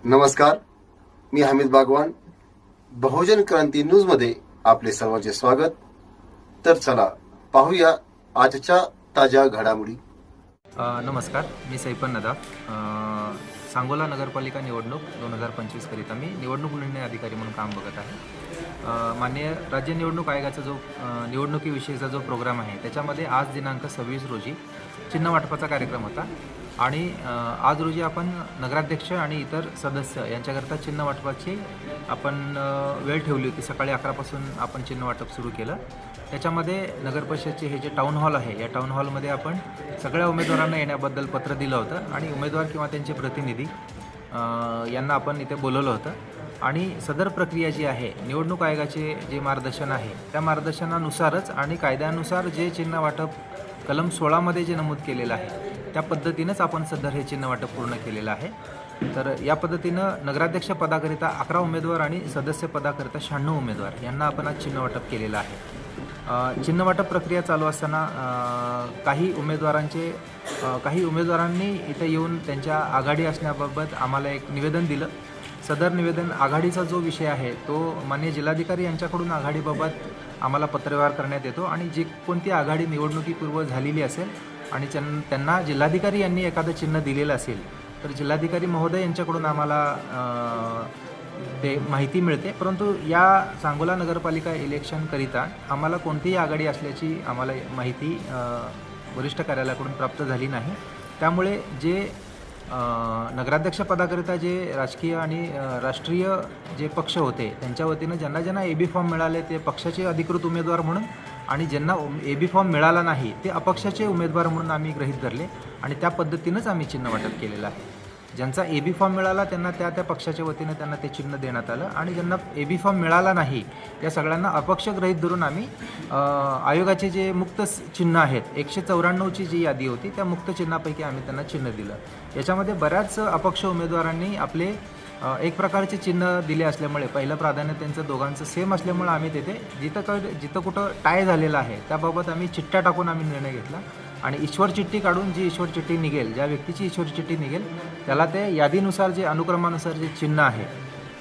नमस्कार, मी हमीद बागवान. बहुजन क्रांती न्यूज मध्ये आपले सर्वांचे स्वागत. तर चला पाहूया आजच्या ताज्या घडामोडी. नमस्कार, मी सैफन नदाफ. सांगोला नगरपालिका निवडणूक 2025 करिता मी निवडणूक निर्णय अधिकारी म्हणून काम बघत आहे. माननीय राज्य निवडणूक आयोगाचा जो निवडणुकीविषयीचा जो प्रोग्राम आहे त्याच्यामध्ये आज दिनांक 26 रोजी चिन्ह वाटपाचा कार्यक्रम होता आणि आज रोजी आपण नगराध्यक्ष आणि इतर सदस्य यांच्याकरता चिन्ह वाटपाची आपण वेळ ठेवली होती. सकाळी 11 पासून आपण चिन्ह वाटप सुरू केलं. त्याच्यामध्ये नगरपरिषदचे हे जे टाऊन हॉल आहे या टाऊन हॉलमध्ये आपण सगळ्या उमेदवारांना येण्याबद्दल पत्र दिलं होतं आणि उमेदवार किंवा त्यांचे प्रतिनिधी यांना आपण इथे बोलवलं होतं. आणि सदर प्रक्रिया जी आहे निवडणूक आयोगाचे जे मार्गदर्शन आहे त्या मार्गदर्शनानुसारच आणि कायद्यानुसार जे चिन्ह वाटप कलम 16 जे नमूद केलेलं आहे त्या पद्धतीनंच आपण सदर हे चिन्ह वाटप पूर्ण केलेलं आहे. तर या पद्धतीनं नगराध्यक्ष पदाकरिता 11 उमेदवार आणि सदस्य पदाकरिता 96 उमेदवार यांना आपण आज चिन्ह वाटप केलेलं आहे. चिन्ह वाटप प्रक्रिया चालू असताना काही उमेदवारांनी इथे येऊन त्यांच्या आघाडी असण्याबाबत आम्हाला एक निवेदन दिलं. सदर निवेदन आघाडीचा जो विषय आहे तो माननीय जिल्हाधिकारी यांच्याकडून आघाडीबाबत आम्हाला पत्रव्यवहार करण्यात येतो आणि जी कोणती आघाडी निवडणुकीपूर्व झालेली असेल आणि त्यांना जिल्हाधिकारी यांनी एखादं चिन्ह दिलेलं असेल तर जिल्हाधिकारी महोदय यांच्याकडून आम्हाला ते माहिती मिळते. परंतु या सांगोला नगरपालिका इलेक्शनकरिता आम्हाला कोणतीही आघाडी असल्याची आम्हाला माहिती वरिष्ठ कार्यालयाकडून प्राप्त झाली नाही. त्यामुळे जे नगराध्यक्ष पदाकरिता जे राजकीय आणि राष्ट्रीय जे पक्ष होते त्यांच्या वतीनं ज्यांना AB फॉर्म मिळाले ते पक्षाचे अधिकृत उमेदवार म्हणून आणि ज्यांना AB फॉर्म मिळाला नाही ते अपक्षाचे उमेदवार म्हणून आम्ही गृहीत धरले आणि त्या पद्धतीनंच आम्ही चिन्ह वाटप केलेलं आहे. ज्यांचा AB फॉर्म मिळाला त्यांना त्या पक्षाच्या वतीनं त्यांना ते चिन्ह देण्यात आलं आणि ज्यांना AB फॉर्म मिळाला नाही त्या सगळ्यांना अपक्ष गृहीत धरून आम्ही आयोगाचे जे मुक्त चिन्ह आहेत 194ची जी यादी होती त्या मुक्त चिन्हापैकी आम्ही त्यांना चिन्ह दिलं. याच्यामध्ये बऱ्याच अपक्ष उमेदवारांनी आपले एक प्रकारचे चिन्ह दिले असल्यामुळे पहिलं प्राधान्य त्यांचं दोघांचं सेम असल्यामुळे आम्ही तिथे जिथं कुठं टाय झालेलं आहे त्याबाबत आम्ही चिठ्ठ्या टाकून आम्ही निर्णय घेतला आणि ईश्वर चिठ्ठी काढून जी ईश्वर चिठ्ठी निघेल ज्या व्यक्तीची ईश्वर चिठ्ठी निघेल त्याला ते यादीनुसार जे अनुक्रमानुसार जे चिन्ह आहे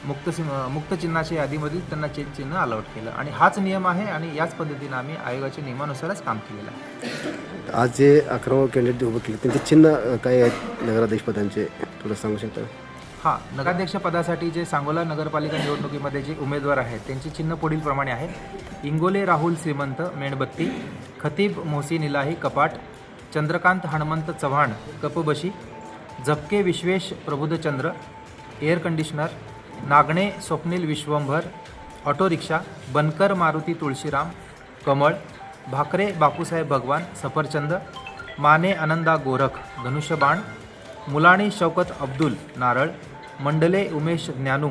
मुक्त चिन्हाच्या यादीमधील त्यांना चिन्ह अलॉट केलं आणि हाच नियम आहे आणि याच पद्धतीनं आम्ही आयोगाच्या नियमानुसारच काम केलेलं आहे. आज जे 11 कॅन्डिडेट उभे केले त्यांचे चिन्ह काय आहेत नगराध्यक्षपदांचे थोडं सांगू शकता? हां, नगराध्यक्षपदासाठी जे सांगोला नगरपालिका निवडणुकीमध्ये जे उमेदवार आहेत त्यांची चिन्ह पुढील प्रमाणे आहेत. इंगोले राहुल श्रीमंत मेणबत्ती, खतीब मोहसिन इलाही कपाट, चंद्रकांत हनुमंत चव्हाण कपबशी, Zapke Vishwesh Prabuddhachandra air conditioner, Nagane Swapnil Vishwambhar auto rickshaw, Bankar Maruti Tulshiram कमळ, भाकरे बापूसाहेब भगवान सफरचंद, माने आनंदा गोरख धनुष्यबाण, मुलाणी शौकत अब्दुल नारळ, मंडले उमेश ज्ञानू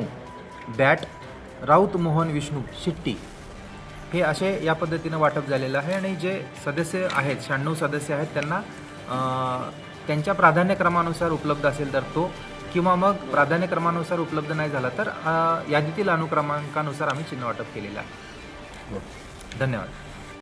बॅट, राऊत मोहन विष्णू शिट्टी हे असे या पद्धतीनं वाटप झालेलं आहे. आणि जे सदस्य आहेत 96 सदस्य आहेत त्यांना त्यांच्या प्राधान्यक्रमानुसार उपलब्ध असेल तर तो किंवा मग प्राधान्यक्रमानुसार उपलब्ध नाही झाला तर यादीतील अनुक्रमांकानुसार आम्ही चिन्ह वाटप केलेलं आहे. धन्यवाद.